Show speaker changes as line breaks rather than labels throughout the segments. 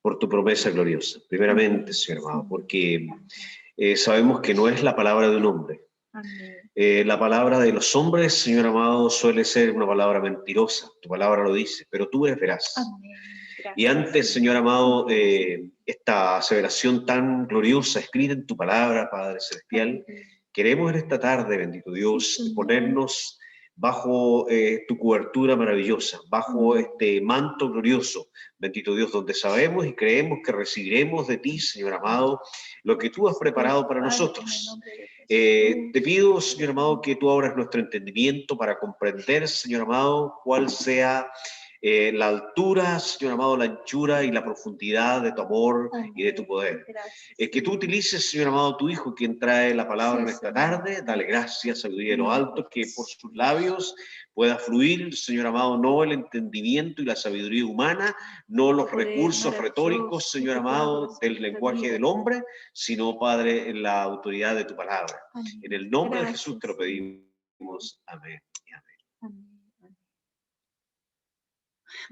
por tu promesa gloriosa. Primeramente, Señor amado, porque sabemos que no es la palabra de un hombre. La palabra de los hombres, Señor amado, suele ser una palabra mentirosa. Tu palabra lo dice, pero tú eres veraz. Y antes, Señor amado, esta aseveración tan gloriosa escrita en tu palabra, Padre Celestial, queremos en esta tarde, bendito Dios, ponernos bajo tu cobertura maravillosa, bajo este manto glorioso, bendito Dios, donde sabemos y creemos que recibiremos de ti, Señor amado, lo que tú has preparado para nosotros. Te pido, Señor amado, que tú abras nuestro entendimiento para comprender, Señor amado, cuál sea la altura, Señor amado, la anchura y la profundidad de tu amor y de tu poder. Que tú utilices, Señor amado, tu Hijo, quien trae la palabra en esta tarde. Dale gracias, sabiduría de los altos, que por sus labios pueda fluir, Señor amado, no el entendimiento y la sabiduría humana, no los recursos retóricos, Señor amado, del lenguaje del hombre, sino, Padre, en la autoridad de tu palabra. En el nombre de Jesús te lo pedimos. Amén.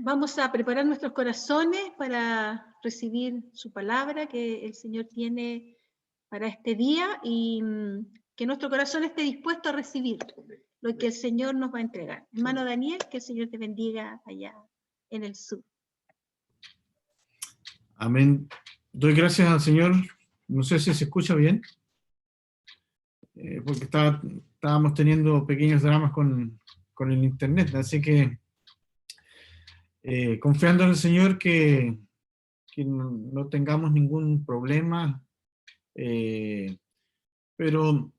Vamos a preparar nuestros corazones para recibir su palabra que el Señor tiene para este día y que nuestro corazón esté dispuesto a recibir lo que el Señor nos va a entregar. Hermano Daniel, que el Señor te bendiga allá en el sur.
Amén. Doy gracias al Señor. No sé si se escucha bien, porque estábamos teniendo pequeños dramas con el internet, así que confiando en el Señor que no tengamos ningún problema, pero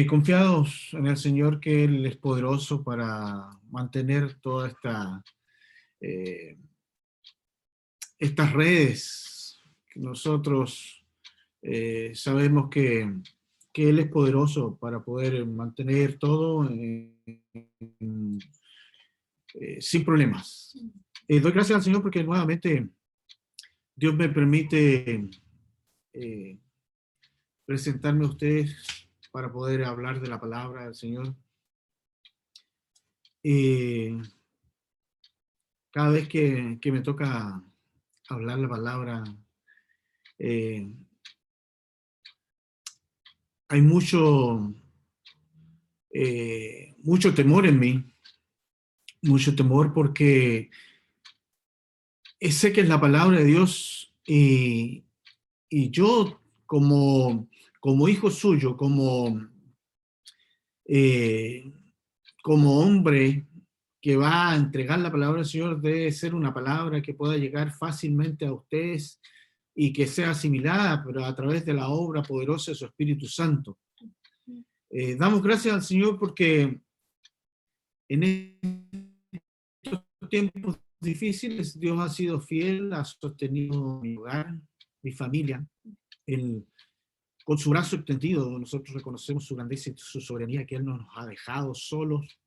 confiados en el Señor, que Él es poderoso para mantener toda estas redes. Nosotros sabemos que Él es poderoso para poder mantener todo sin problemas. Doy gracias al Señor porque nuevamente Dios me permite presentarme a ustedes para poder hablar de la palabra del Señor. Cada vez que me toca hablar la palabra, hay mucho temor en mí, mucho temor porque sé que es la palabra de Dios y yo como hijo suyo, como hombre que va a entregar la palabra del Señor, debe ser una palabra que pueda llegar fácilmente a ustedes y que sea asimilada, pero a través de la obra poderosa de su Espíritu Santo. Damos gracias al Señor porque en estos tiempos difíciles Dios ha sido fiel, ha sostenido mi hogar, mi familia, con su brazo extendido. Nosotros reconocemos su grandeza y su soberanía, que Él no nos ha dejado solos.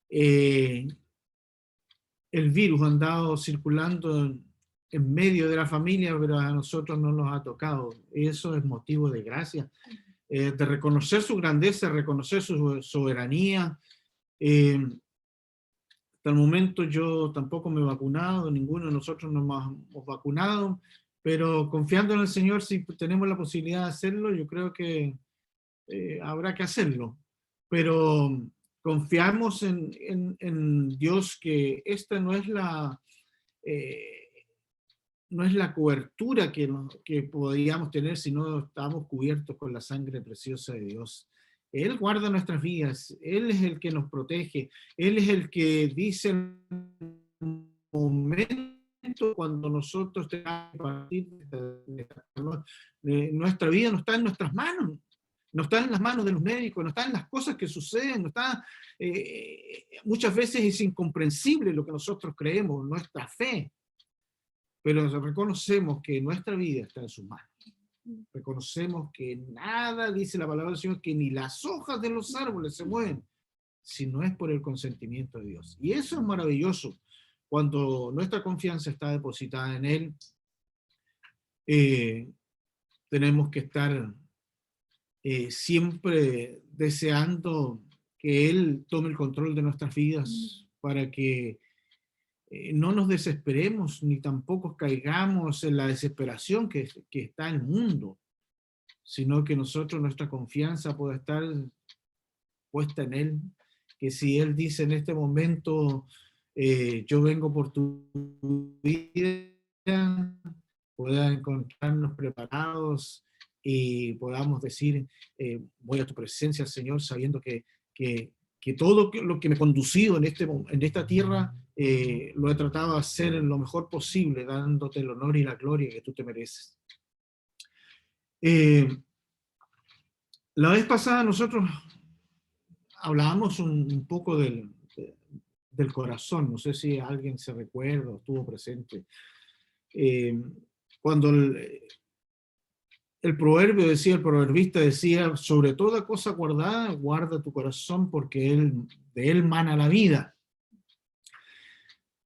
El virus ha andado circulando en medio de la familia, pero a nosotros no nos ha tocado. Eso es motivo de gracia, de reconocer su grandeza, reconocer su soberanía. Hasta el momento yo tampoco me he vacunado, ninguno de nosotros nos hemos vacunado, pero confiando en el Señor, si tenemos la posibilidad de hacerlo, yo creo que habrá que hacerlo. Pero confiamos en Dios, que esta no es la cobertura que podríamos tener si no estamos cubiertos con la sangre preciosa de Dios. Él guarda nuestras vidas, Él es el que nos protege, Él es el que dice el momento cuando nosotros tengamos que partir nuestra vida. No está en nuestras manos, no está en las manos de los médicos, no está en las cosas que suceden, no está, muchas veces es incomprensible lo que nosotros creemos, nuestra fe, pero reconocemos que nuestra vida está en sus manos. Reconocemos que nada, dice la palabra del Señor, que ni las hojas de los árboles se mueven, si no es por el consentimiento de Dios. Y eso es maravilloso, cuando nuestra confianza está depositada en Él. Tenemos que estar siempre deseando que Él tome el control de nuestras vidas, para que no nos desesperemos ni tampoco caigamos en la desesperación que está en el mundo, sino que nuestra confianza pueda estar puesta en Él, que si Él dice en este momento, yo vengo por tu vida, pueda encontrarnos preparados y podamos decir, voy a tu presencia, Señor, sabiendo que todo lo que me he conducido en esta tierra, lo he tratado de hacer lo mejor posible, dándote el honor y la gloria que tú te mereces. La vez pasada nosotros hablábamos un poco del corazón, no sé si alguien se recuerda o estuvo presente. Cuando el proverbio decía, el proverbista decía, sobre toda cosa guardada, guarda tu corazón porque de él mana la vida.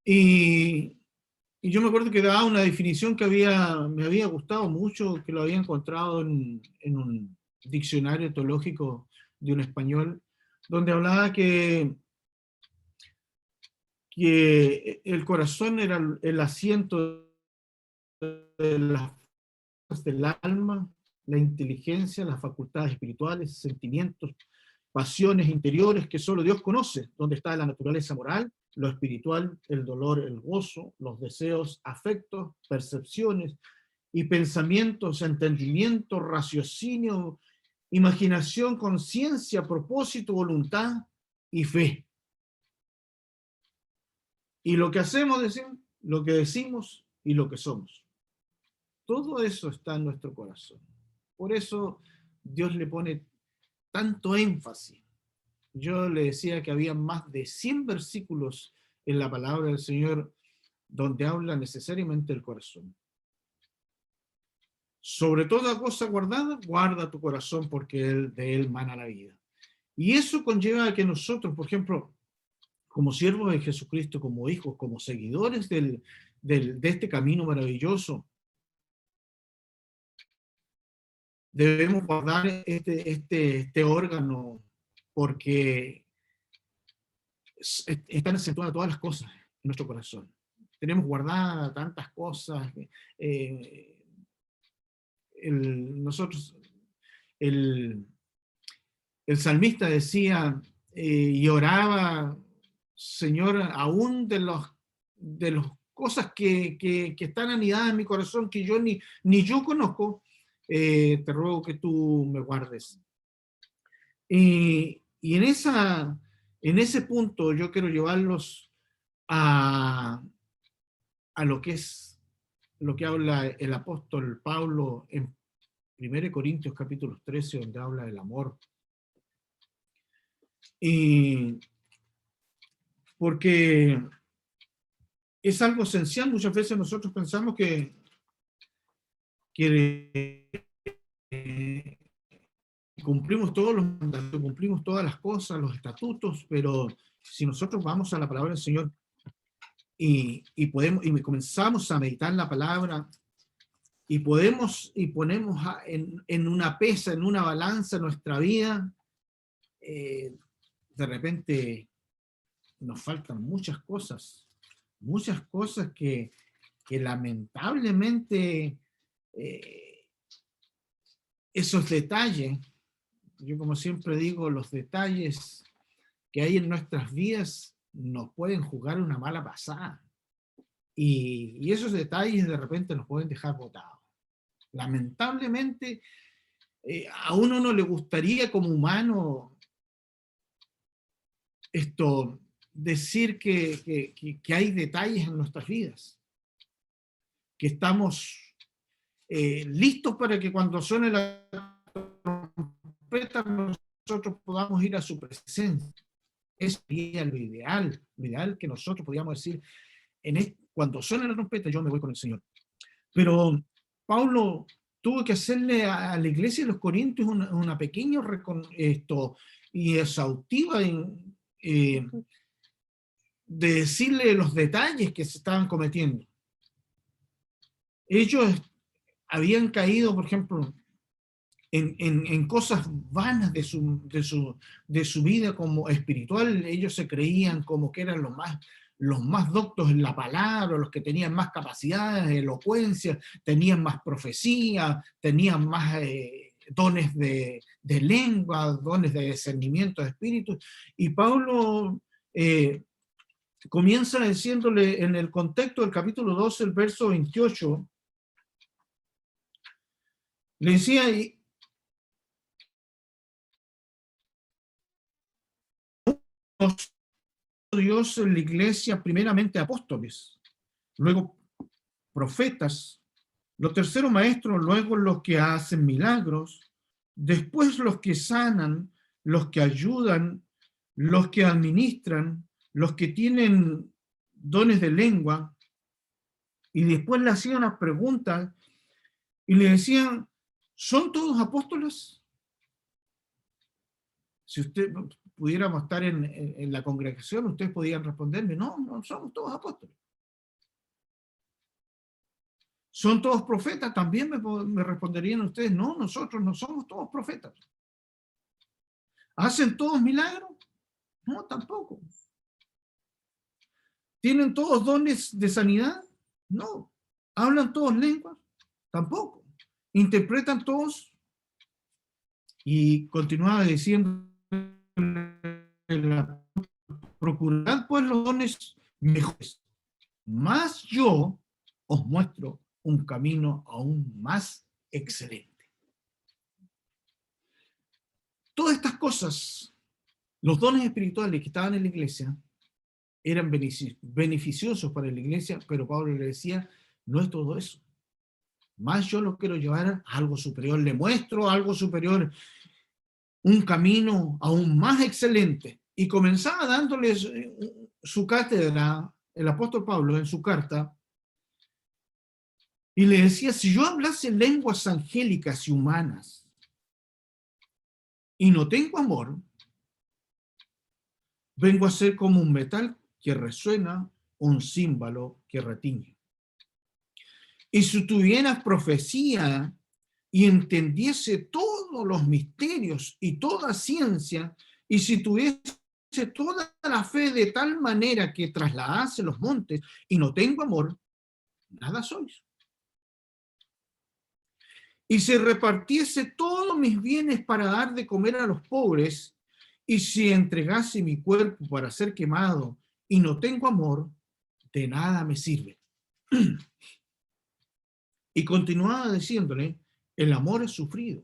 Y yo me acuerdo que daba una definición que me había gustado mucho, que lo había encontrado en un diccionario teológico de un español, donde hablaba que el corazón era el asiento de las fuerzas del alma, la inteligencia, las facultades espirituales, sentimientos, pasiones interiores que solo Dios conoce, donde está la naturaleza moral, lo espiritual, el dolor, el gozo, los deseos, afectos, percepciones y pensamientos, entendimiento, raciocinio, imaginación, conciencia, propósito, voluntad y fe. Y lo que hacemos, lo que decimos y lo que somos. Todo eso está en nuestro corazón. Por eso Dios le pone tanto énfasis. Yo le decía que había más de 100 versículos en la palabra del Señor donde habla necesariamente del corazón. Sobre toda cosa guardada, guarda tu corazón porque de él mana la vida. Y eso conlleva a que nosotros, por ejemplo, como siervos de Jesucristo, como hijos, como seguidores de este camino maravilloso, debemos guardar este órgano porque están acentuadas todas las cosas en nuestro corazón. Tenemos guardadas tantas cosas. El salmista decía y oraba, Señor, aún de las cosas que están anidadas en mi corazón, que yo ni yo conozco, te ruego que tú me guardes. Y en ese punto yo quiero llevarlos a lo que habla el apóstol Pablo en 1 Corintios capítulo 13, donde habla del amor. Y porque es algo esencial, muchas veces nosotros pensamos que cumplimos todos los mandatos, cumplimos todas las cosas, los estatutos, pero si nosotros vamos a la palabra del Señor y comenzamos a meditar la palabra y ponemos en una pesa, en una balanza nuestra vida, de repente nos faltan muchas cosas que lamentablemente esos detalles, yo como siempre digo, los detalles que hay en nuestras vidas nos pueden jugar una mala pasada. Y esos detalles de repente nos pueden dejar botados. Lamentablemente, a uno no le gustaría como humano decir que hay detalles en nuestras vidas, que estamos listos para que cuando suene la trompeta nosotros podamos ir a su presencia. Eso sería lo ideal que nosotros podíamos decir, cuando suene la trompeta yo me voy con el Señor. Pero Pablo tuvo que hacerle a la iglesia de los Corintios una pequeña y exhaustiva de decirle los detalles que se estaban cometiendo. Ellos habían caído, por ejemplo, en cosas vanas de su vida como espiritual. Ellos se creían como que eran los más doctos en la palabra, los que tenían más capacidades de elocuencia, tenían más profecía, tenían más dones de lengua, dones de discernimiento de espíritu. Y Pablo comienza diciéndole en el contexto del capítulo 12, el verso 28, le decía, Dios en la iglesia, primeramente apóstoles, luego profetas, los terceros maestros, luego los que hacen milagros, después los que sanan, los que ayudan, los que administran, los que tienen dones de lengua, y después le hacían unas preguntas y le decían, ¿son todos apóstoles? Si usted pudiéramos estar en la congregación, ustedes podían responderme, no, no somos todos apóstoles. ¿Son todos profetas? También me responderían ustedes, no, nosotros no somos todos profetas. ¿Hacen todos milagros? No, tampoco. ¿Tienen todos dones de sanidad? No. ¿Hablan todos lenguas? Tampoco. ¿Interpretan todos? Y continuaba diciendo, procurad pues los dones mejores, más yo os muestro un camino aún más excelente. Todas estas cosas, los dones espirituales que estaban en la iglesia, eran beneficiosos para la iglesia, pero Pablo le decía, no es todo eso. Más yo lo quiero llevar a algo superior, le muestro algo superior, un camino aún más excelente. Y comenzaba dándoles su cátedra, el apóstol Pablo, en su carta, y le decía, si yo hablase lenguas angélicas y humanas, y no tengo amor, vengo a ser como un metal que resuena, un címbalo que retiñe. Y si tuvieras profecía y entendiese todos los misterios y toda ciencia, y si tuviese toda la fe de tal manera que trasladase los montes, y no tengo amor, nada sois. Y si repartiese todos mis bienes para dar de comer a los pobres, y si entregase mi cuerpo para ser quemado, y no tengo amor, de nada me sirve. Y continuaba diciéndole, el amor es sufrido,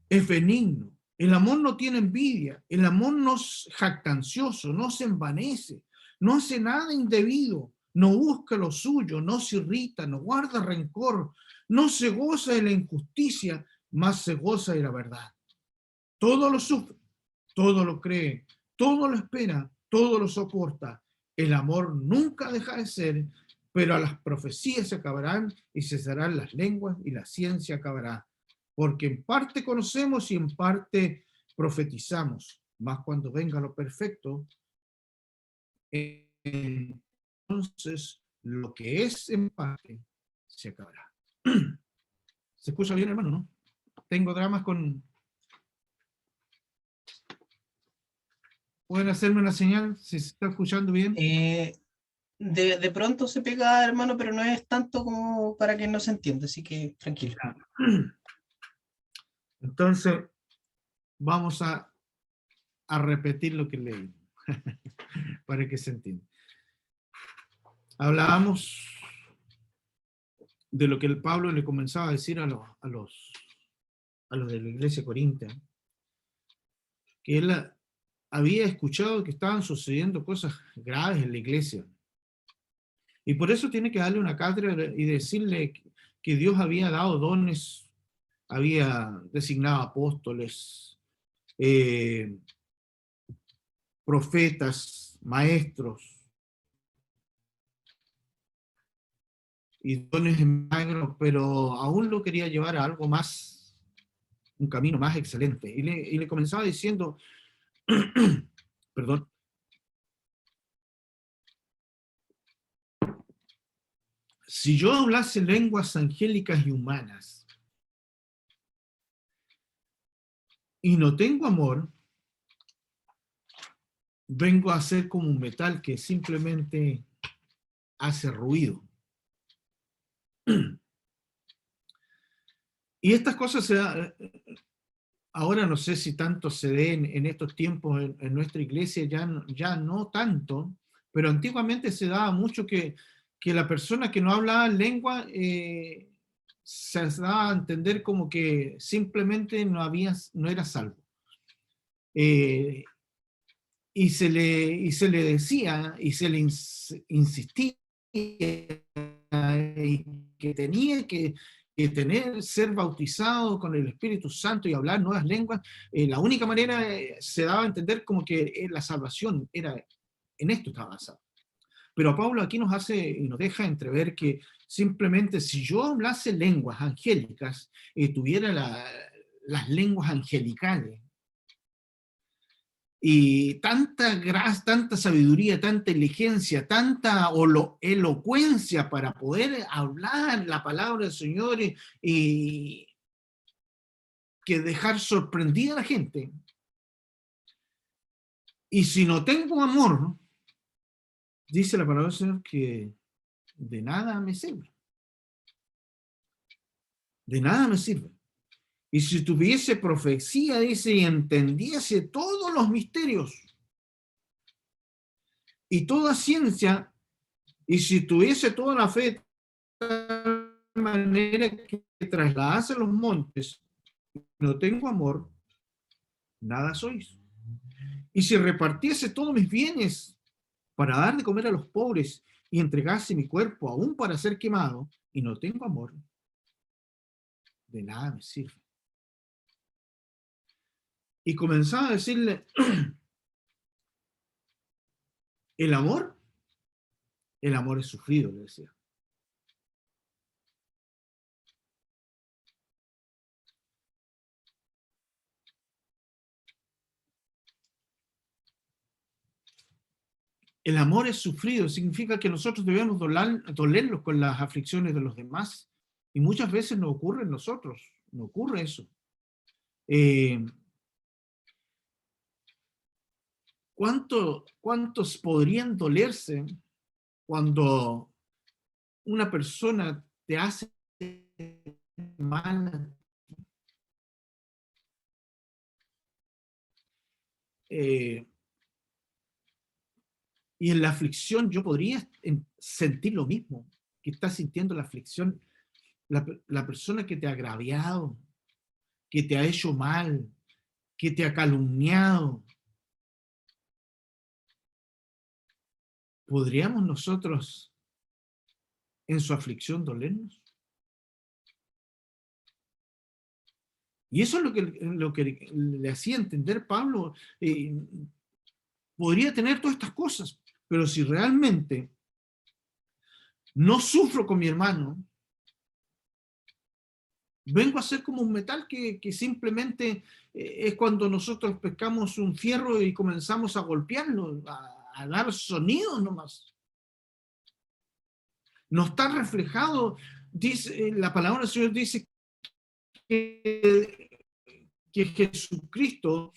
es benigno, el amor no tiene envidia, el amor no es jactancioso, no se envanece, no hace nada indebido, no busca lo suyo, no se irrita, no guarda rencor, no se goza de la injusticia, más se goza de la verdad. Todo lo sufre, todo lo cree, todo lo espera, todo lo soporta. El amor nunca deja de ser, pero a las profecías se acabarán y cesarán las lenguas y la ciencia acabará. Porque en parte conocemos y en parte profetizamos, mas cuando venga lo perfecto, entonces lo que es en parte se acabará. ¿Se escucha bien, hermano, no? Tengo dramas con... ¿Pueden hacerme una señal si se está escuchando bien?
De pronto se pega, hermano, pero no es tanto como para que no se entienda, así que tranquilo.
Entonces, vamos a repetir lo que leí, para que se entienda. Hablábamos de lo que el Pablo le comenzaba a decir a los de la iglesia corintia, que él había escuchado que estaban sucediendo cosas graves en la iglesia. Y por eso tiene que darle una cátedra y decirle que Dios había dado dones, había designado apóstoles, profetas, maestros, y dones de milagros, pero aún lo quería llevar a algo más, un camino más excelente. Y le comenzaba diciendo, perdón, si yo hablase lenguas angélicas y humanas y no tengo amor, vengo a ser como un metal que simplemente hace ruido. Y estas cosas ahora no sé si tanto se den en estos tiempos en nuestra iglesia, ya no tanto, pero antiguamente se daba mucho que la persona que no hablaba lengua se daba a entender como que simplemente no era salvo. Y se le decía, y se le insistía que tenía que ser bautizado con el Espíritu Santo y hablar nuevas lenguas. La única manera se daba a entender como que la salvación era en esto estaba basada. Pero Pablo aquí nos hace y nos deja entrever que simplemente si yo hablase lenguas angélicas, tuviera las lenguas angelicales, y tanta gracia, tanta sabiduría, tanta inteligencia, tanta elocuencia para poder hablar la palabra del Señor y que dejar sorprendida a la gente. Y si no tengo amor, dice la palabra del Señor, que de nada me sirve. De nada me sirve. Y si tuviese profecía, dice, y entendiese todos los misterios y toda ciencia, y si tuviese toda la fe, de tal manera que trasladase los montes, no tengo amor, nada sois. Y si repartiese todos mis bienes para dar de comer a los pobres y entregase mi cuerpo aún para ser quemado, y no tengo amor, de nada me sirve. Y comenzaba a decirle, el amor es sufrido, le decía. El amor es sufrido, significa que nosotros debemos dolerlos con las aflicciones de los demás. Y muchas veces no ocurre en nosotros, no ocurre eso. ¿Cuántos podrían dolerse cuando una persona te hace mal? Y en la aflicción yo podría sentir lo mismo que está sintiendo la aflicción la persona que te ha agraviado, que te ha hecho mal, que te ha calumniado. ¿Podríamos nosotros en su aflicción dolernos? Y eso es lo que le hacía entender Pablo. Podría tener todas estas cosas, pero si realmente no sufro con mi hermano, vengo a ser como un metal que simplemente es cuando nosotros pescamos un fierro y comenzamos a golpearlo, a dar sonidos nomás. No está reflejado, dice, la palabra del Señor dice que Jesucristo,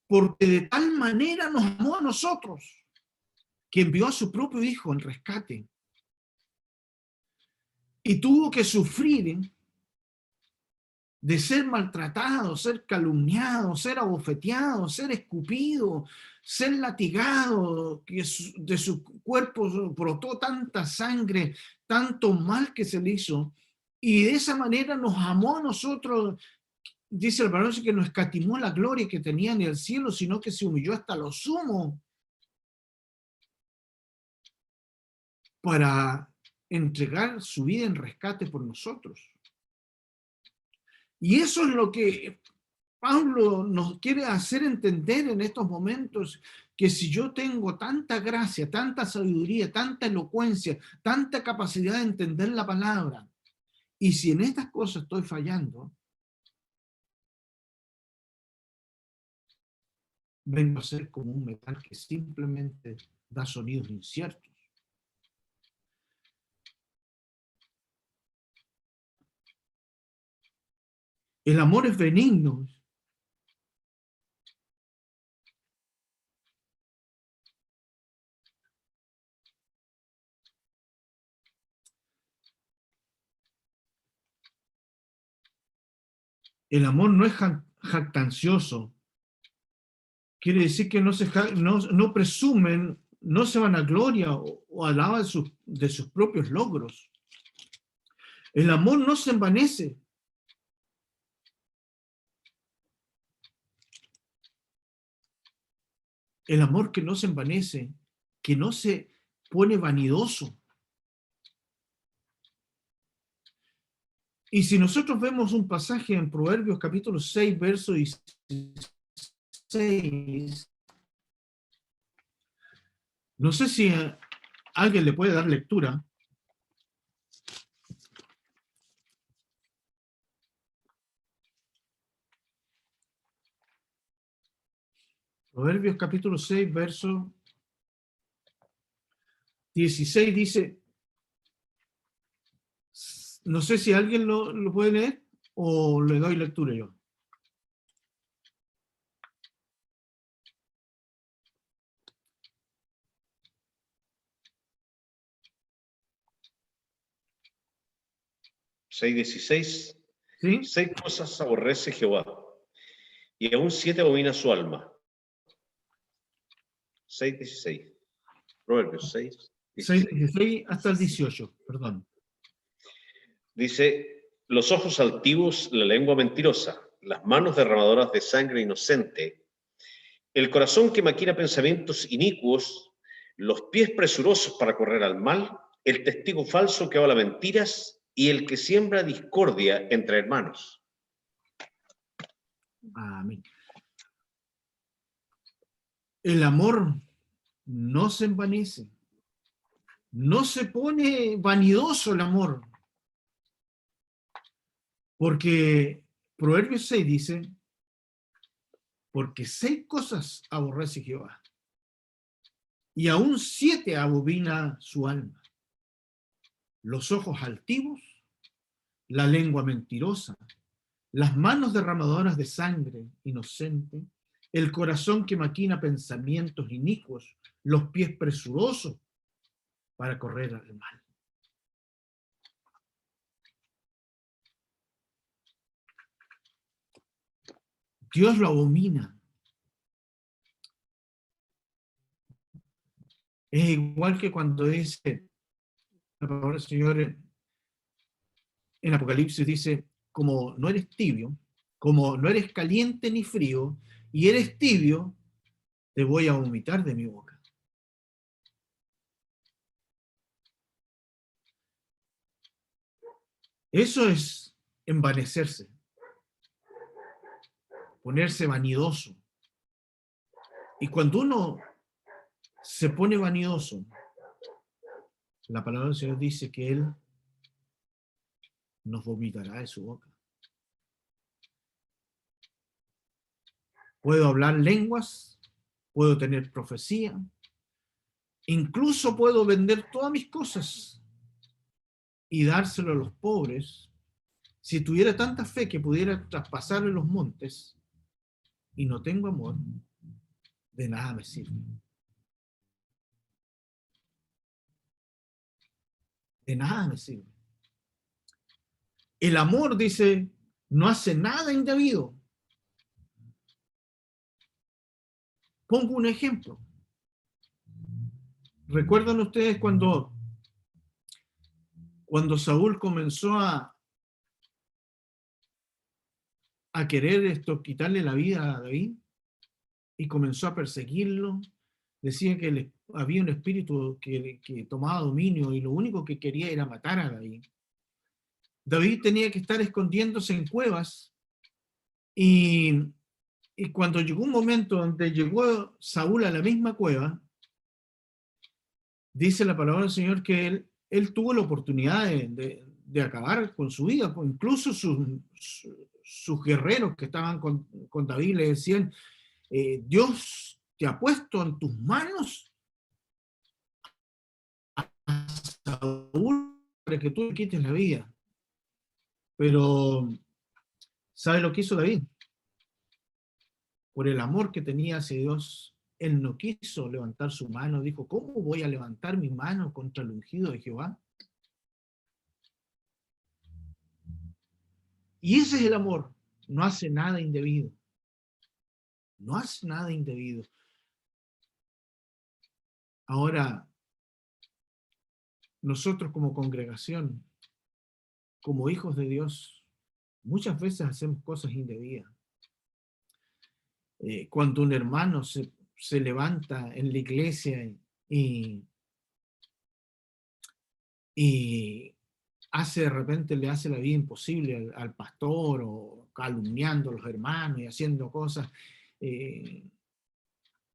porque de tal manera nos amó a nosotros, que envió a su propio Hijo en rescate. Y tuvo que sufrir de ser maltratado, ser calumniado, ser abofeteado, ser escupido, ser latigado, que de su cuerpo brotó tanta sangre, tanto mal que se le hizo, y de esa manera nos amó a nosotros. Dice el varón que no escatimó la gloria que tenía en el cielo, sino que se humilló hasta lo sumo para entregar su vida en rescate por nosotros. Y eso es lo que Pablo nos quiere hacer entender en estos momentos, que si yo tengo tanta gracia, tanta sabiduría, tanta elocuencia, tanta capacidad de entender la palabra, y si en estas cosas estoy fallando, vengo a ser como un metal que simplemente da sonidos inciertos. El amor es benigno. El amor no es jactancioso. Quiere decir que no presumen, no se vanagloria o alaban de sus propios logros. El amor no se envanece. El amor que no se envanece, que no se pone vanidoso. Y si nosotros vemos un pasaje en Proverbios capítulo 6, verso 16, no sé si alguien le puede dar lectura. Proverbios capítulo 6, verso 16 dice, no sé si alguien lo puede leer o le doy lectura yo.
(6:16)
¿Sí?
6 cosas aborrece Jehová, y aún 7 abomina su alma. 6:16. Proverbios 6,
6:16 hasta el 18, perdón.
Dice, los ojos altivos, la lengua mentirosa, las manos derramadoras de sangre inocente, el corazón que maquina pensamientos inicuos, los pies presurosos para correr al mal, el testigo falso que habla mentiras y el que siembra discordia entre hermanos.
Amén. El amor no se envanece. No se pone vanidoso el amor. Porque Proverbios 6 dice, porque 6 cosas aborrece Jehová, y aún 7 abomina su alma. Los ojos altivos, la lengua mentirosa, las manos derramadoras de sangre inocente, el corazón que maquina pensamientos inicuos, los pies presurosos para correr al mal. Dios lo abomina. Es igual que cuando dice la palabra del Señor en Apocalipsis, dice, como no eres tibio, como no eres caliente ni frío, y eres tibio, te voy a vomitar de mi boca. Eso es envanecerse, ponerse vanidoso. Y cuando uno se pone vanidoso, la palabra del Señor dice que Él nos vomitará de su boca. Puedo hablar lenguas, puedo tener profecía, incluso puedo vender todas mis cosas y dárselo a los pobres, si tuviera tanta fe que pudiera traspasarle los montes y no tengo amor, de nada me sirve. De nada me sirve. El amor, dice, no hace nada indebido. Pongo un ejemplo. ¿Recuerdan ustedes cuando Saúl comenzó a querer quitarle la vida a David y comenzó a perseguirlo? Decía que había un espíritu que tomaba dominio y lo único que quería era matar a David. David tenía que estar escondiéndose en cuevas y cuando llegó un momento donde llegó Saúl a la misma cueva, dice la palabra del Señor que él tuvo la oportunidad de acabar con su vida, pues incluso sus guerreros que estaban con David le decían, Dios te ha puesto en tus manos a Saúl para que tú le quites la vida. Pero, ¿sabe lo que hizo David? Por el amor que tenía hacia Dios, él no quiso levantar su mano. Dijo, ¿cómo voy a levantar mi mano contra el ungido de Jehová? Y ese es el amor. no hace nada indebido. No hace nada indebido. Ahora, nosotros como congregación, como hijos de Dios, muchas veces hacemos cosas indebidas. Cuando un hermano se levanta en la iglesia y de repente le hace la vida imposible al pastor, o calumniando a los hermanos y haciendo cosas,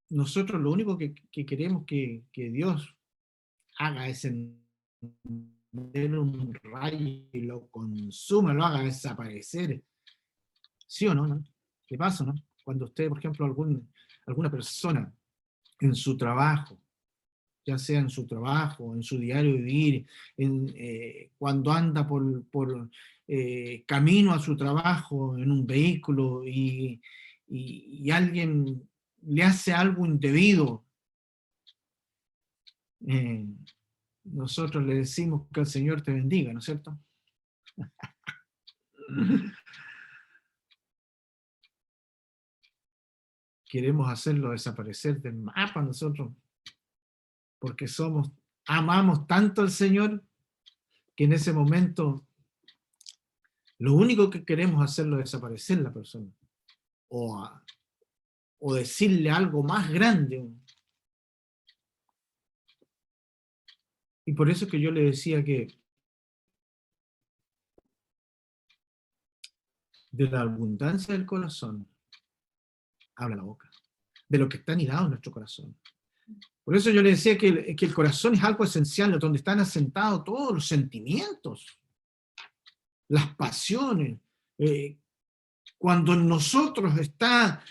nosotros lo único que queremos que Dios haga es encender un rayo y lo consuma, lo haga desaparecer. ¿Sí o no? ¿No? ¿Qué pasa, no? Cuando usted, por ejemplo, alguna persona en su trabajo, ya sea en su trabajo, en su diario vivir, cuando anda por camino a su trabajo en un vehículo y alguien le hace algo indebido, nosotros le decimos que el Señor te bendiga, ¿no es cierto? Queremos hacerlo desaparecer del mapa nosotros, porque amamos tanto al Señor que en ese momento lo único que queremos es hacerlo desaparecer la persona, o decirle algo más grande. Y por eso es que yo le decía que de la abundancia del corazón habla la boca, de lo que está anidado en nuestro corazón. Por eso yo le decía que el corazón es algo esencial, donde están asentados todos los sentimientos, las pasiones. Cuando en nosotros está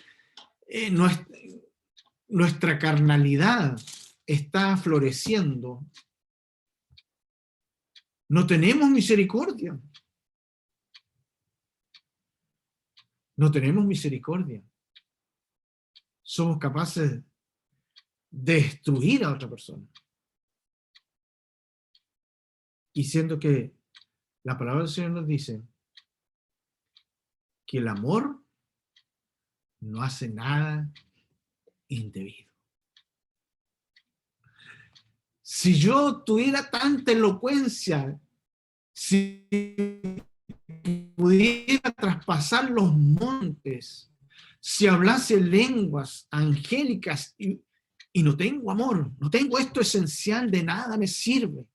nuestra carnalidad está floreciendo, no tenemos misericordia. No tenemos misericordia. Somos capaces de destruir a otra persona. Y siendo que la palabra del Señor nos dice que el amor no hace nada indebido. Si yo tuviera tanta elocuencia, si pudiera traspasar los montes, si hablase lenguas angélicas y no tengo amor, no tengo esto esencial, de nada me sirve.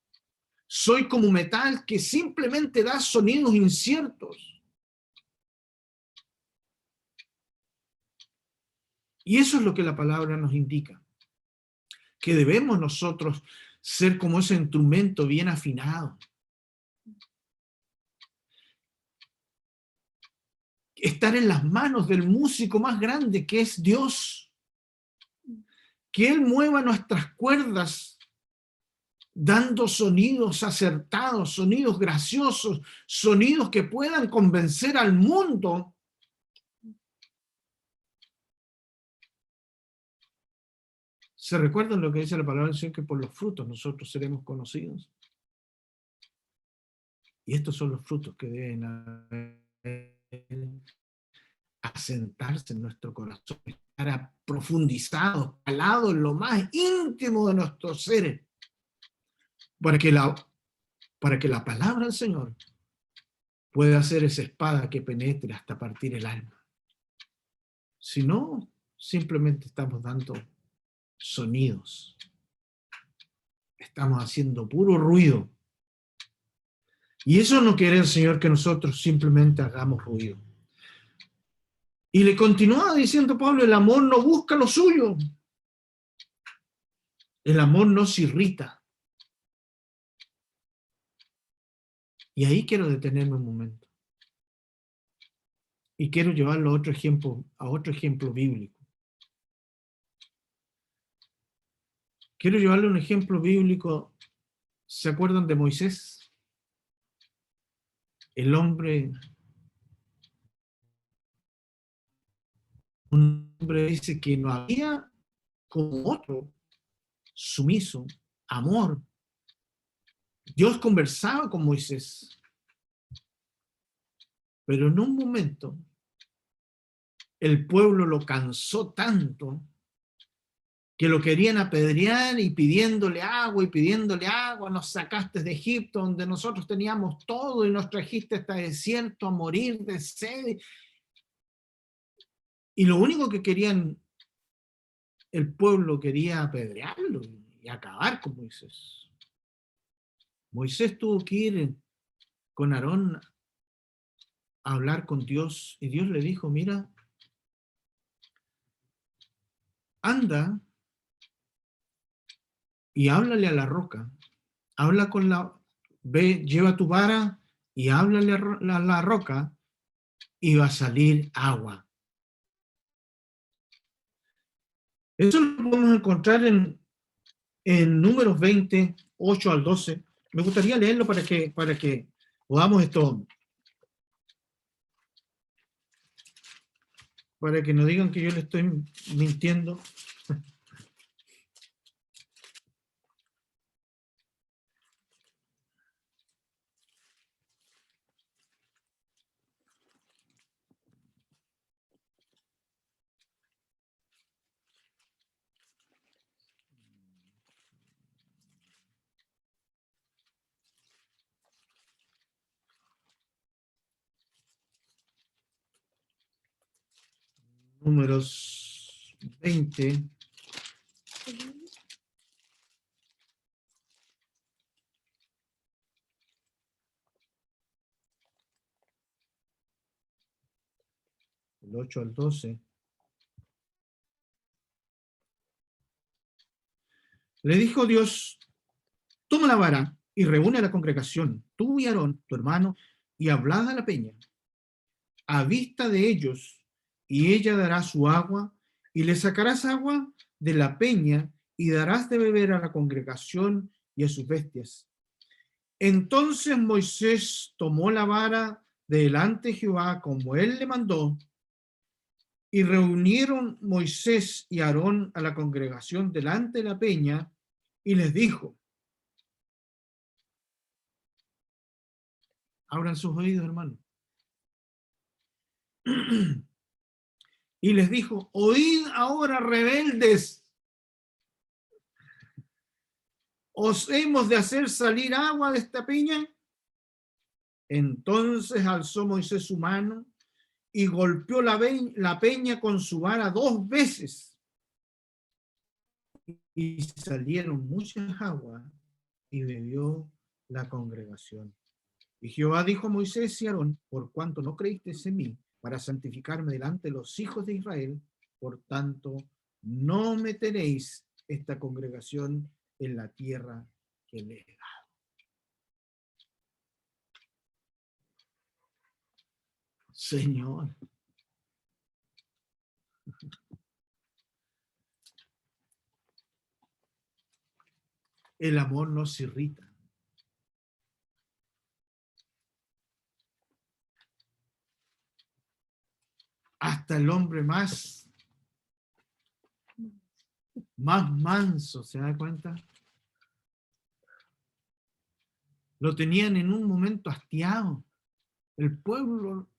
Soy como metal que simplemente da sonidos inciertos. Y eso es lo que la palabra nos indica, que debemos nosotros ser como ese instrumento bien afinado. Estar en las manos del músico más grande, que es Dios. Que Él mueva nuestras cuerdas, dando sonidos acertados, sonidos graciosos, sonidos que puedan convencer al mundo. ¿Se recuerdan lo que dice la palabra del Señor? Que por los frutos nosotros seremos conocidos. Y estos son los frutos que deben asentarse en nuestro corazón, estar profundizados, calados en lo más íntimo de nuestros seres, para que la palabra del Señor pueda ser esa espada que penetre hasta partir el alma. Si no, simplemente estamos dando sonidos. Estamos haciendo puro ruido. Y eso no quiere el Señor, que nosotros simplemente hagamos ruido. Y le continúa diciendo Pablo, el amor no busca lo suyo. El amor no se irrita. Y ahí quiero detenerme un momento. Y quiero llevarlo a otro ejemplo bíblico. Quiero llevarle un ejemplo bíblico. ¿Se acuerdan de Moisés? El hombre, un hombre dice que no había como otro, sumiso, amor. Dios conversaba con Moisés, pero en un momento el pueblo lo cansó tanto que lo querían apedrear y pidiéndole agua, nos sacaste de Egipto donde nosotros teníamos todo y nos trajiste a este desierto a morir de sed. Y lo único que querían, el pueblo quería apedrearlo y acabar con Moisés. Moisés tuvo que ir con Aarón a hablar con Dios y Dios le dijo, mira, anda y háblale a la roca, lleva tu vara y háblale a la roca y va a salir agua. Eso lo podemos encontrar en Números 20, 8 al 12. Me gustaría leerlo para que podamos para que no digan que yo le estoy mintiendo. Números 20. El 8 al 12. Le dijo Dios, toma la vara y reúne a la congregación, tú y Aarón, tu hermano, y hablad a la peña, a vista de ellos, y ella dará su agua, y le sacarás agua de la peña, y darás de beber a la congregación y a sus bestias. Entonces Moisés tomó la vara de delante de Jehová, como él le mandó, y reunieron Moisés y Aarón a la congregación delante de la peña, y les dijo, abran sus oídos, hermano. Y les dijo, oíd ahora, rebeldes, ¿os hemos de hacer salir agua de esta peña? Entonces alzó Moisés su mano y golpeó la peña con su vara 2 veces. Y salieron muchas aguas y bebió la congregación. Y Jehová dijo a Moisés y Aarón, por cuanto no creísteis en mí, para santificarme delante de los hijos de Israel, por tanto, no meteréis esta congregación en la tierra que le he dado. Señor. El amor nos irrita. Hasta el hombre más manso, ¿se da cuenta? Lo tenían en un momento hastiado. El pueblo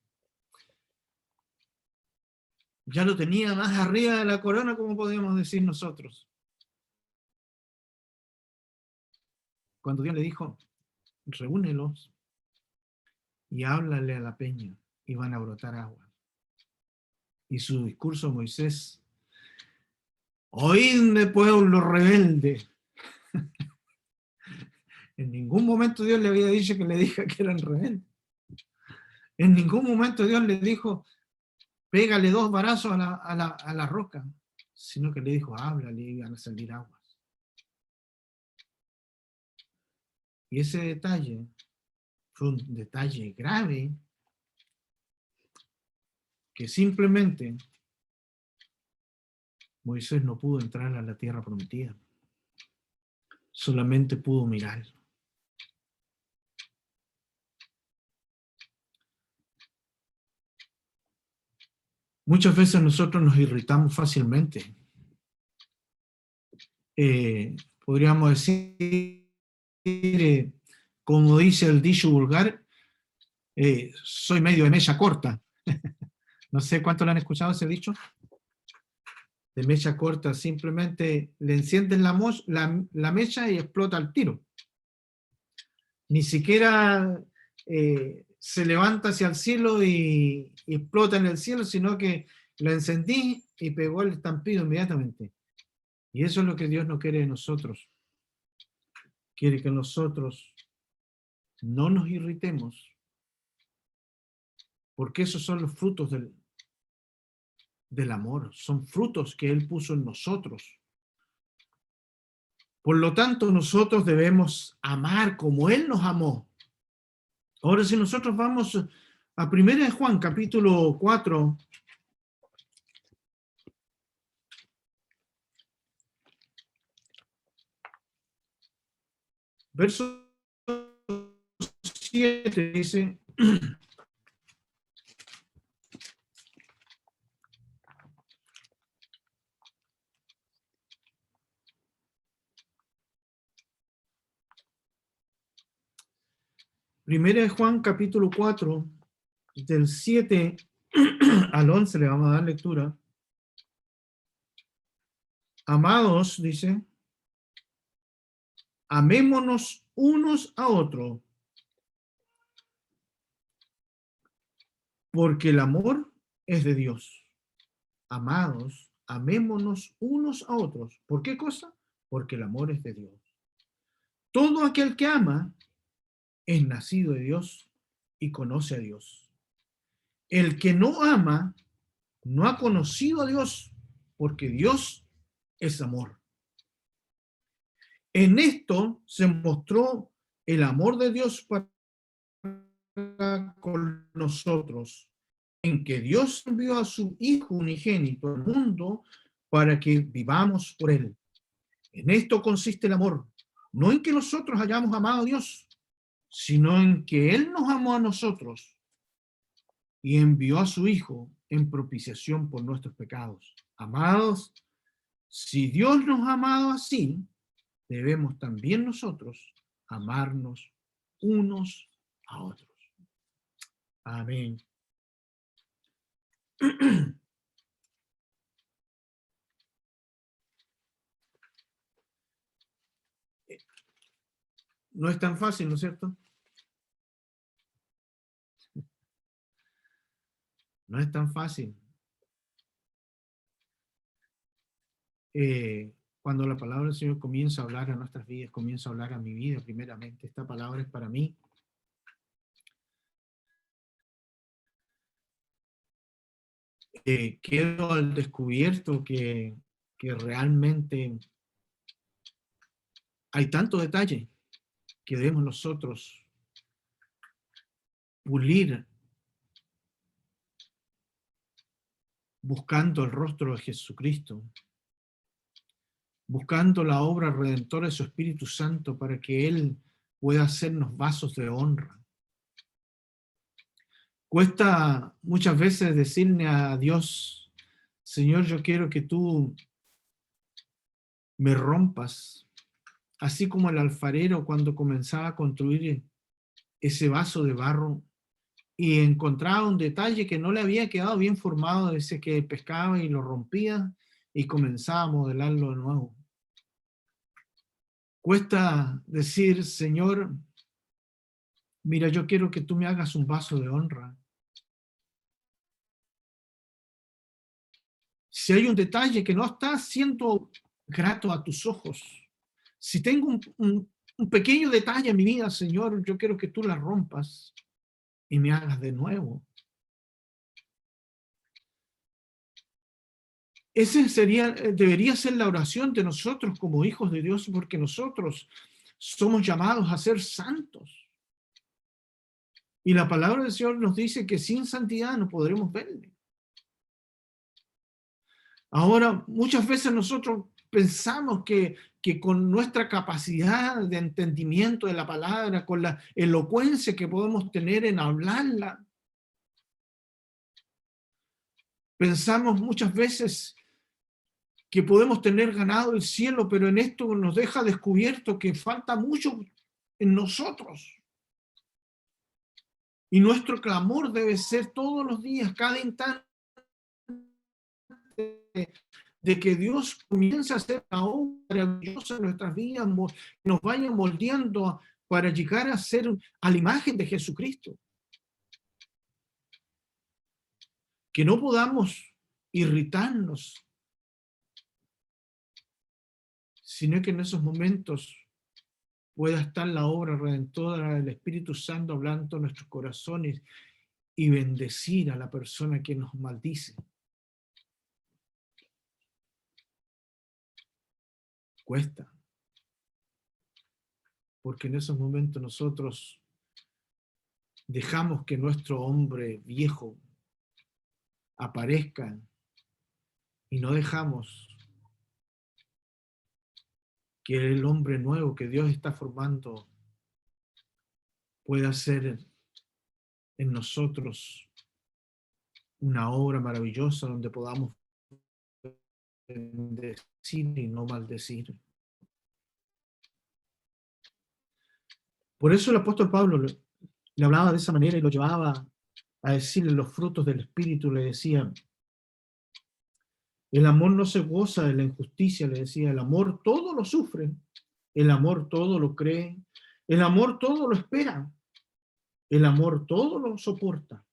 ya lo tenía más arriba de la corona, como podríamos decir nosotros. Cuando Dios le dijo, reúnelos y háblale a la peña y van a brotar agua. Y su discurso a Moisés, oídme pueblo rebelde. En ningún momento Dios le había dicho que le diga que eran rebeldes. En ningún momento Dios le dijo, pégale 2 varazos a la roca, sino que le dijo, háblale y van a salir aguas. Y ese detalle fue un detalle grave que simplemente Moisés no pudo entrar a la tierra prometida. Solamente pudo mirar. Muchas veces nosotros nos irritamos fácilmente. Podríamos decir, como dice el dicho vulgar, soy medio de mecha corta. No sé cuánto lo han escuchado ese dicho. De mecha corta, simplemente le encienden la mecha y explota al tiro. Ni siquiera se levanta hacia el cielo y explota en el cielo, sino que la encendí y pegó el estampido inmediatamente. Y eso es lo que Dios no quiere de nosotros. Quiere que nosotros no nos irritemos, porque esos son los frutos del amor, son frutos que Él puso en nosotros. Por lo tanto, nosotros debemos amar como Él nos amó. Ahora, si nosotros vamos a 1 Juan, capítulo 4, verso 7, dice: Primera de Juan, capítulo 4, del 7 al 11, le vamos a dar lectura. Amados, dice, amémonos unos a otros, porque el amor es de Dios. Amados, amémonos unos a otros. ¿Por qué cosa? Porque el amor es de Dios. Todo aquel que ama es nacido de Dios y conoce a Dios. El que no ama no ha conocido a Dios, porque Dios es amor. En esto se mostró el amor de Dios para con nosotros, en que Dios envió a su Hijo unigénito al mundo para que vivamos por Él. En esto consiste el amor, no en que nosotros hayamos amado a Dios, sino en que Él nos amó a nosotros y envió a su Hijo en propiciación por nuestros pecados. Amados, si Dios nos ha amado así, debemos también nosotros amarnos unos a otros. Amén. No es tan fácil, ¿no es cierto? No es tan fácil. Cuando la palabra del Señor comienza a hablar a nuestras vidas, comienza a hablar a mi vida primeramente, esta palabra es para mí. Quedo al descubierto que realmente hay tanto detalle que debemos nosotros pulir buscando el rostro de Jesucristo, buscando la obra redentora de su Espíritu Santo para que Él pueda hacernos vasos de honra. Cuesta muchas veces decirle a Dios: Señor, yo quiero que tú me rompas, así como el alfarero cuando comenzaba a construir ese vaso de barro y encontraba un detalle que no le había quedado bien formado, ese que pescaba y lo rompía y comenzaba a modelarlo de nuevo. Cuesta decir: Señor, mira, yo quiero que tú me hagas un vaso de honra. Si hay un detalle que no está siendo grato a tus ojos, si tengo un pequeño detalle en mi vida, Señor, yo quiero que tú la rompas y me hagas de nuevo. Ese debería ser la oración de nosotros como hijos de Dios, porque nosotros somos llamados a ser santos. Y la palabra del Señor nos dice que sin santidad no podremos verle. Ahora, muchas veces nosotros pensamos que con nuestra capacidad de entendimiento de la palabra, con la elocuencia que podemos tener en hablarla, pensamos muchas veces que podemos tener ganado el cielo, pero en esto nos deja descubierto que falta mucho en nosotros. Y nuestro clamor debe ser todos los días, cada instante, de que Dios comience a hacer una obra maravillosa en nuestras vidas, nos vaya moldeando para llegar a ser a la imagen de Jesucristo. Que no podamos irritarnos, sino que en esos momentos pueda estar la obra redentora del Espíritu Santo hablando en nuestros corazones y bendecir a la persona que nos maldice. Cuesta. Porque en esos momentos nosotros dejamos que nuestro hombre viejo aparezca y no dejamos que el hombre nuevo que Dios está formando pueda ser en nosotros una obra maravillosa donde podamos bendecir y no maldecir. Por eso el apóstol Pablo le hablaba de esa manera y lo llevaba a decirle los frutos del Espíritu. Le decía, el amor no se goza de la injusticia, le decía, el amor todo lo sufre, el amor todo lo cree, el amor todo lo espera, el amor todo lo soporta.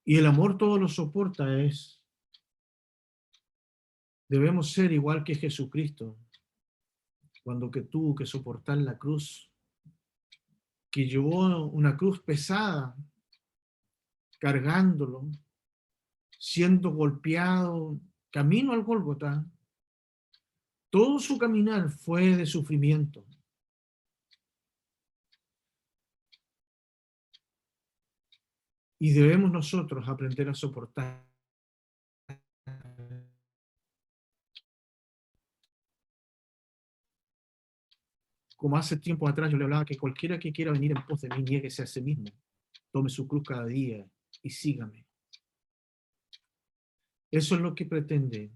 Y el amor todo lo soporta debemos ser igual que Jesucristo, cuando que tuvo que soportar la cruz, que llevó una cruz pesada, cargándolo, siendo golpeado, camino al Gólgota. Todo su caminar fue de sufrimiento. Y debemos nosotros aprender a soportar. Como hace tiempo atrás yo le hablaba que cualquiera que quiera venir en pos de mí, niéguese a sí mismo, tome su cruz cada día y sígame. Eso es lo que pretende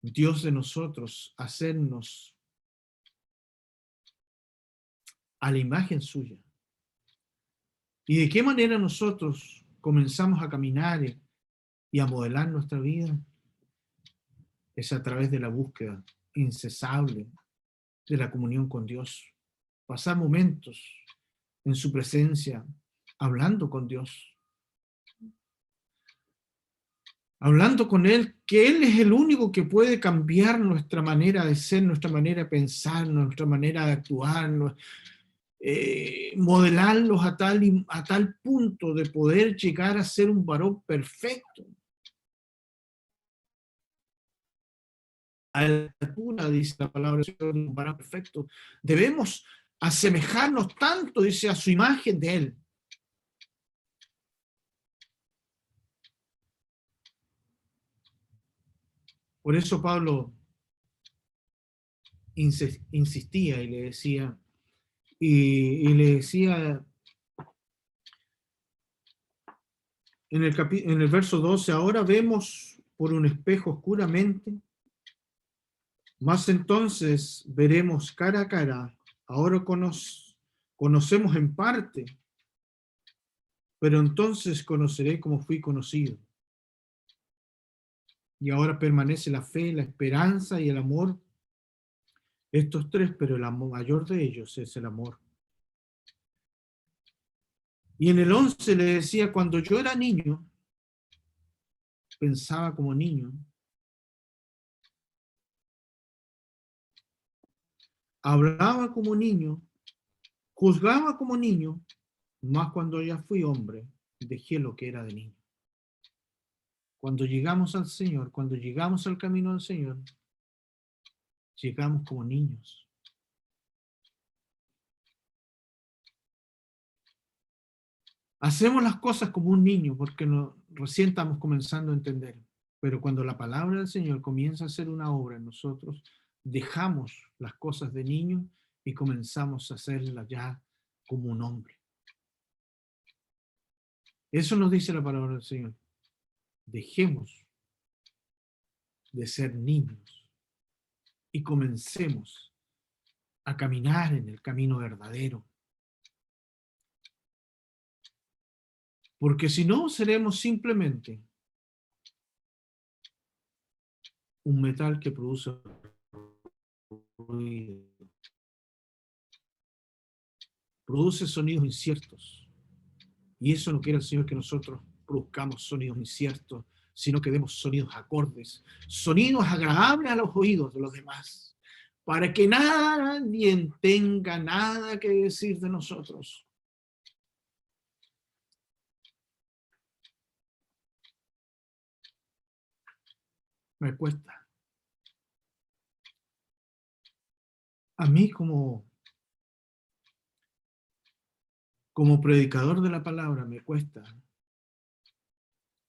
Dios de nosotros, hacernos a la imagen suya. ¿Y de qué manera nosotros comenzamos a caminar y a modelar nuestra vida? Es a través de la búsqueda incesable de la comunión con Dios. Pasar momentos en su presencia, hablando con Dios. Hablando con Él, que Él es el único que puede cambiar nuestra manera de ser, nuestra manera de pensar, nuestra manera de actuar, modelarlos a tal punto de poder llegar a ser un varón perfecto. A la altura, dice la palabra de un varón perfecto. Debemos asemejarnos tanto, dice, a su imagen de Él. Por eso Pablo insistía y le decía, en el verso 12, ahora vemos por un espejo oscuramente, mas entonces veremos cara a cara. Ahora conocemos en parte, pero entonces conoceré como fui conocido. Y ahora permanece la fe, la esperanza y el amor. Estos tres, pero el mayor de ellos es el amor. Y en el 11 le decía, cuando yo era niño, pensaba como niño, hablaba como niño, juzgaba como niño, mas cuando ya fui hombre, dejé lo que era de niño. Cuando llegamos al Señor, cuando llegamos al camino del Señor, llegamos como niños. Hacemos las cosas como un niño porque recién estamos comenzando a entender. Pero cuando la palabra del Señor comienza a hacer una obra en nosotros, dejamos las cosas de niño y comenzamos a hacerlas ya como un hombre. Eso nos dice la palabra del Señor. Dejemos de ser niños y comencemos a caminar en el camino verdadero. Porque si no, seremos simplemente un metal que produce ruido. Produce sonidos inciertos. Y eso no quiere el Señor, que nosotros produzcamos sonidos inciertos, sino que demos sonidos acordes, sonidos agradables a los oídos de los demás, para que nadie tenga nada que decir de nosotros. Me cuesta. A mí como predicador de la palabra me cuesta.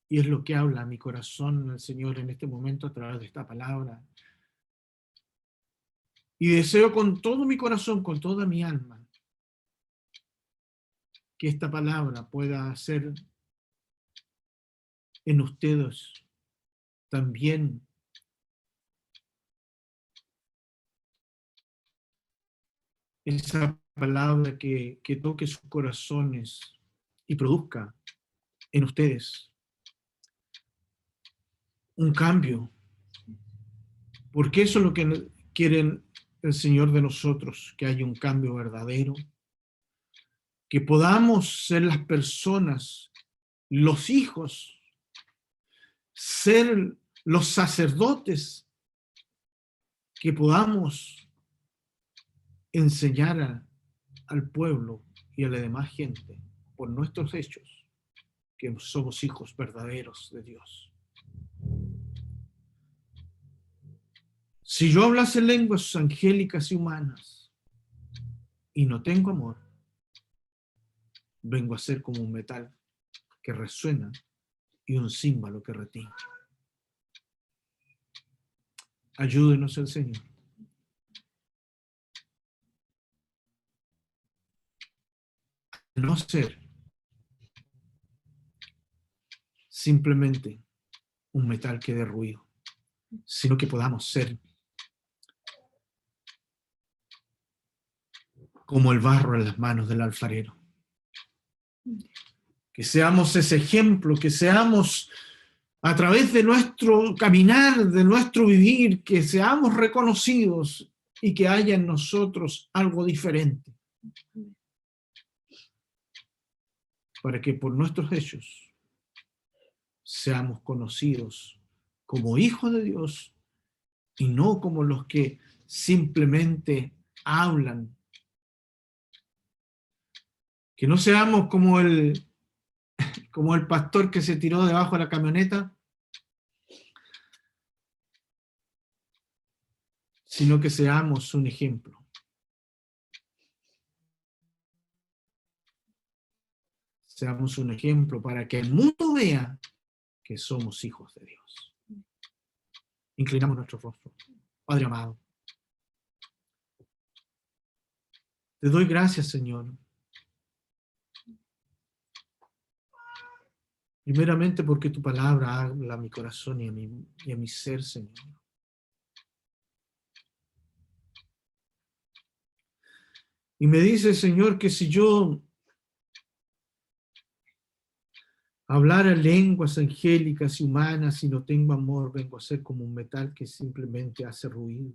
Y es lo que habla a mi corazón el Señor en este momento a través de esta palabra. Y deseo con todo mi corazón, con toda mi alma, que esta palabra pueda hacer en ustedes también esa palabra que toque sus corazones y produzca en ustedes un cambio. Porque eso es lo que quiere el Señor de nosotros, que haya un cambio verdadero, que podamos ser las personas, los hijos, ser los sacerdotes, que podamos enseñar al pueblo y a la demás gente por nuestros hechos que somos hijos verdaderos de Dios. Si yo hablase lenguas angélicas y humanas y no tengo amor, vengo a ser como un metal que resuena y un címbalo que retiñe. Ayúdenos el Señor. A no ser simplemente un metal que dé ruido, sino que podamos ser como el barro en las manos del alfarero. Que seamos ese ejemplo, que seamos a través de nuestro caminar, de nuestro vivir, que seamos reconocidos y que haya en nosotros algo diferente. Para que por nuestros hechos seamos conocidos como hijos de Dios y no como los que simplemente hablan. Que no seamos como el pastor que se tiró debajo de la camioneta, sino que seamos un ejemplo. Seamos un ejemplo para que el mundo vea que somos hijos de Dios. Inclinamos nuestro rostro. Padre amado, te doy gracias, Señor. Primeramente porque tu palabra habla a mi corazón y a mi ser, Señor. Y me dice, Señor, que si yo hablara lenguas angélicas y humanas y no tengo amor, vengo a ser como un metal que simplemente hace ruido.